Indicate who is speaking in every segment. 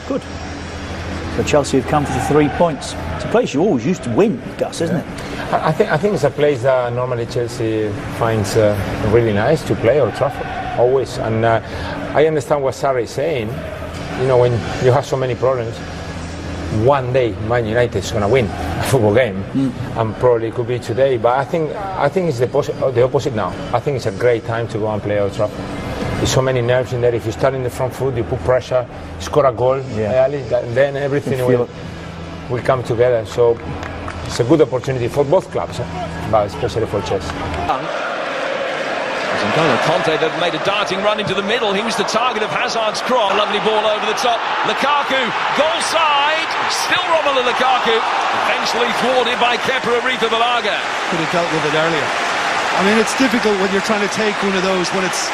Speaker 1: Good. So Chelsea have come for the 3 points. It's a place you always used to win, Gus, isn't it?
Speaker 2: I think it's a place that normally Chelsea finds really nice to play, Old Trafford, always. And I understand what Sarri is saying. You know, when you have so many problems, one day Man United is going to win a football game, and probably it could be today. But I think it's the opposite now. I think it's a great time to go and play Old Trafford. There's so many nerves in there. If you start in the front foot, you put pressure, score a goal early, then everything will come together. So it's a good opportunity for both clubs, but especially for Chelsea.
Speaker 3: N'Golo Conte that made a darting run into the middle. He was the target of Hazard's cross. Lovely ball over the top. Lukaku, goal side. Still Romelu Lukaku. Eventually thwarted by Kepa Arrizabalaga.
Speaker 4: Could have dealt with it earlier. I mean, it's difficult when you're trying to take one of those when it's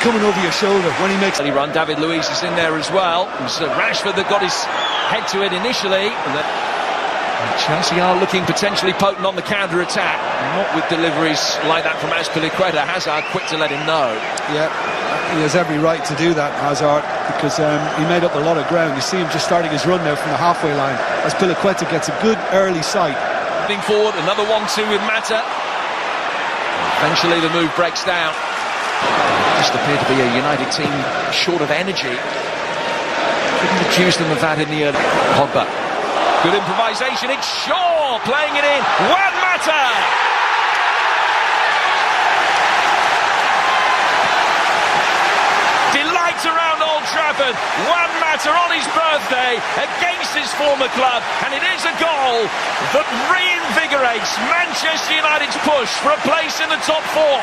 Speaker 4: coming over your shoulder. When he makes...
Speaker 3: Run, David Luiz is in there as well. It was Rashford that got his head to it initially. And Chelsea are looking potentially potent on the counter-attack. Not with deliveries like that from Azpilicueta. Hazard quick to let him know.
Speaker 4: Yeah, he has every right to do that, Hazard, because he made up a lot of ground. You see him just starting his run now from the halfway line. Azpilicueta gets a good early sight.
Speaker 3: Moving forward, another 1-2 with Mata. Eventually the move breaks down. Just appeared to be a United team short of energy. Couldn't accuse them of that in the early... Pogba. Good improvisation, it's Shaw playing it in. Juan Mata! Delights around Old Trafford. Juan Mata on his birthday against his former club, and it is a goal that reinvigorates Manchester United's push for a place in the top four.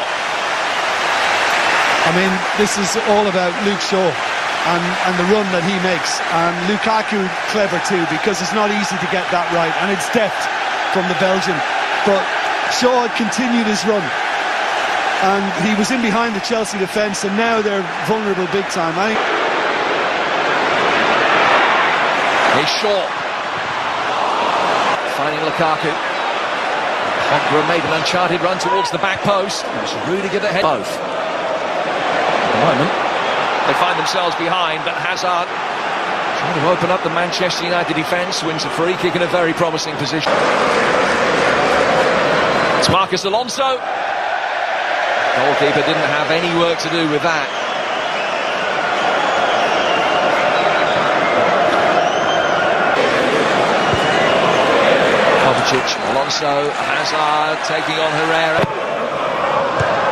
Speaker 4: I mean, this is all about Luke Shaw and the run that he makes, and Lukaku clever too, because it's not easy to get that right, and it's deft from the Belgian. But Shaw had continued his run, and he was in behind the Chelsea defence, and now they're vulnerable big time.
Speaker 3: Here's Shaw finding Lukaku. Pogba made an uncharted run towards the back post. It's Rudiger that head both. At the moment they find themselves behind, but Hazard trying to open up the Manchester United defence, wins a free kick in a very promising position. It's Marcos Alonso. Goalkeeper didn't have any work to do with that. Kovacic, Alonso, Hazard taking on Herrera.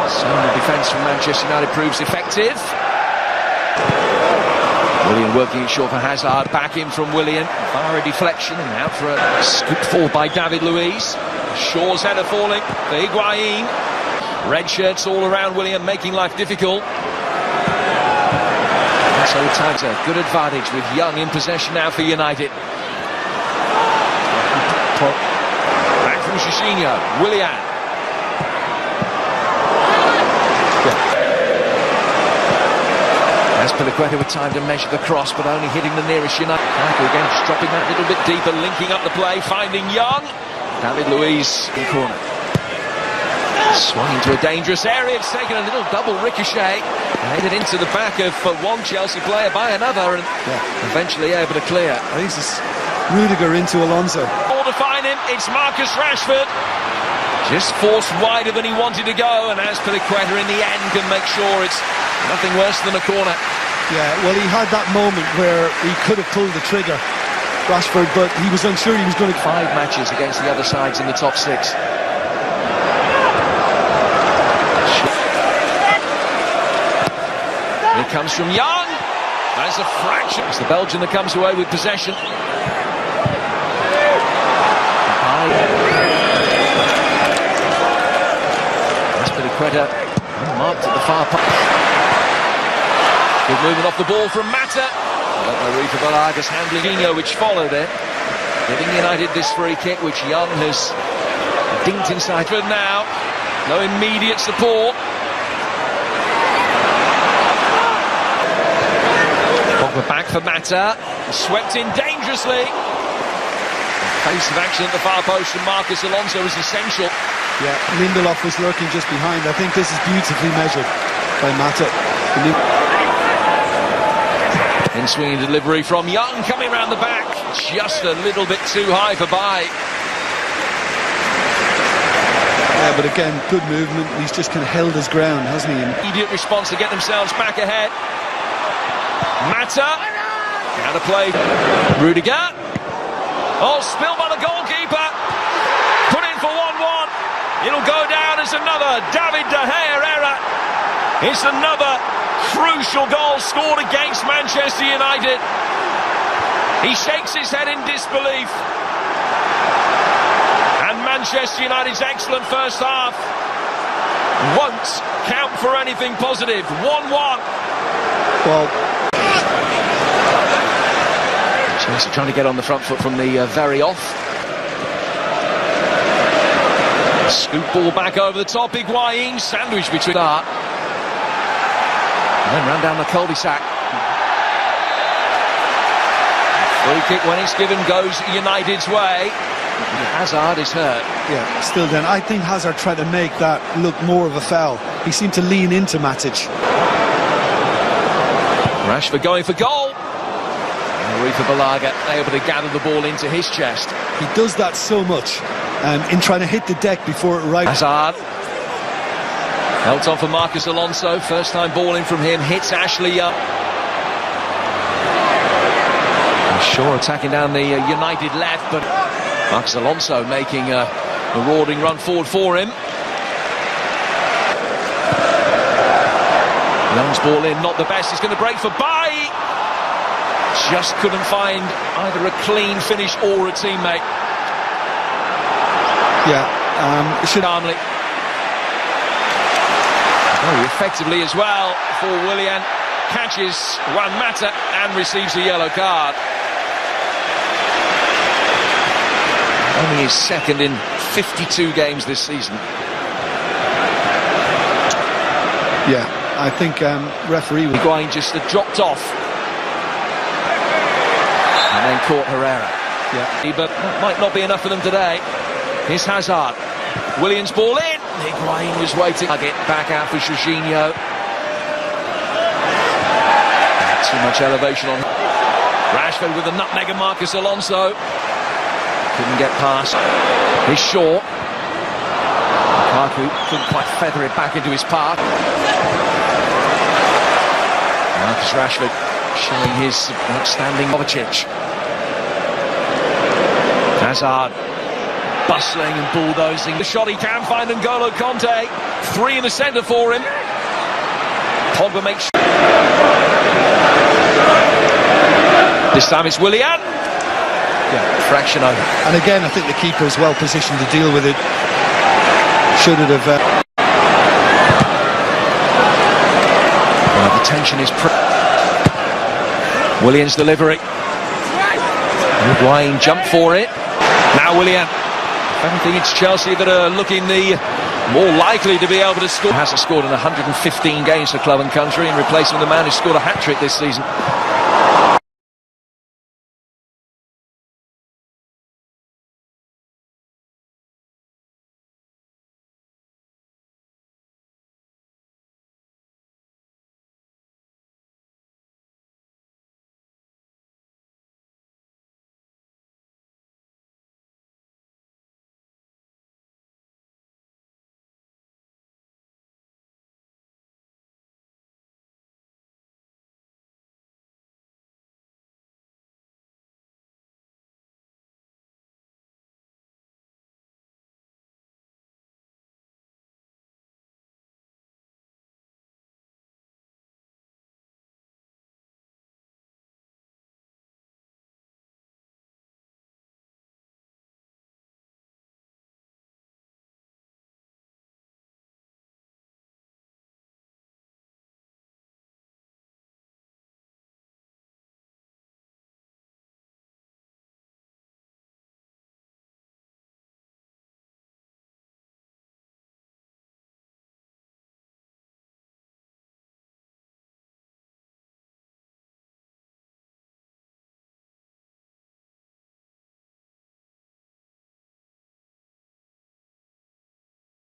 Speaker 3: So the defence from Manchester United proves effective. Willian working it short for Hazard, back in from Willian, via a deflection and out for a scoop forward by David Luiz. Shaw's header falling for Higuain. Red shirts all around Willian, making life difficult. And so times a good advantage with Young in possession now for United. Back from Jorginho, Willian. Azpilicueta with time to measure the cross, but only hitting the nearest United. Lukaku again just dropping that little bit deeper, linking up the play, finding Young. David Luiz in corner. Swung into a dangerous area, it's taken a little double ricochet, headed into the back of one Chelsea player by another, and eventually able to clear.
Speaker 4: I think this is Rudiger into Alonso.
Speaker 3: All to find him, it's Marcus Rashford. Just forced wider than he wanted to go, and Azpilicueta in the end can make sure it's nothing worse than a corner.
Speaker 4: Yeah, well, he had that moment where he could have pulled the trigger, Rashford, but he was unsure he was going to...
Speaker 3: 5 matches against the other sides in the top 6. Here comes from Young. There's a fraction. It's the Belgian that comes away with possession. Azpilicueta marked at the far post. Good movement off the ball from Mata. Arrizabalaga handling Jorginho, which followed it, giving United this free kick, which Young has dinked inside. For now, no immediate support. Pogba back for Mata, swept in dangerously. The pace of action at the far post from Marcos Alonso is essential.
Speaker 4: Yeah, Lindelof was lurking just behind. I think this is beautifully measured by Mata.
Speaker 3: swinging delivery from Young, coming round the back, just a little bit too high for Bai.
Speaker 4: Yeah, but again, good movement. He's just kind of held his ground, hasn't he?
Speaker 3: Immediate response to get themselves back ahead. Mata, out of play. Rudiger. Oh, spilled by the goalkeeper. Put in for 1-1. It'll go down as another David De Gea error. It's another crucial goal scored against Manchester United. He shakes his head in disbelief. And Manchester United's excellent first half won't count for anything positive. 1-1.
Speaker 4: Well,
Speaker 3: Chelsea trying to get on the front foot from the very off. Scoop ball back over the top. Higuain sandwiched between that. And then ran down the cul-de-sac. Free kick when it's given goes United's way. Hazard is hurt.
Speaker 4: yeah, still then. I think Hazard tried to make that look more of a foul. He seemed to lean into Matic.
Speaker 3: Rashford going for goal. Arifa Balaga able to gather the ball into his chest.
Speaker 4: He does that so much in trying to hit the deck before it arrives.
Speaker 3: Hazard. Held on for Marcus Alonso. First time ball in from him. Hits Ashley Young. Shaw attacking down the United left, but Marcus Alonso making a marauding run forward for him. Young's ball in, not the best. He's going to break for Bai. Just couldn't find either a clean finish or a teammate.
Speaker 4: Yeah, it should.
Speaker 3: Calmly. Very effectively as well for Willian. Catches Juan Mata and receives a yellow card. Only his second in 52 games this season.
Speaker 4: Yeah, I think referee was.
Speaker 3: Higuain just dropped off. And then caught Herrera.
Speaker 4: Yeah.
Speaker 3: But that might not be enough for them today. Here's Hazard. Williams ball in. Higuain was waiting. Get back out for Jorginho. Too much elevation on. Rashford with the nutmeg of Marcus Alonso. Couldn't get past. Here's Shaw. Lukaku couldn't quite feather it back into his path. Marcus Rashford showing his outstanding Kovacic. Hazard bustling and bulldozing. The shot he can find N'Golo Conte. 3 in the centre for him. Pogba makes. This time it's Willian. Yeah, fraction over.
Speaker 4: And again, I think the keeper is well positioned to deal with it. Should it have...
Speaker 3: Well, the tension is... Willian's delivery. Higuain jumped for it. Now Willian. If anything, it's Chelsea that are looking the more likely to be able to score. Hasn't scored in 115 games for club and country in replacement of the man who scored a hat-trick this season.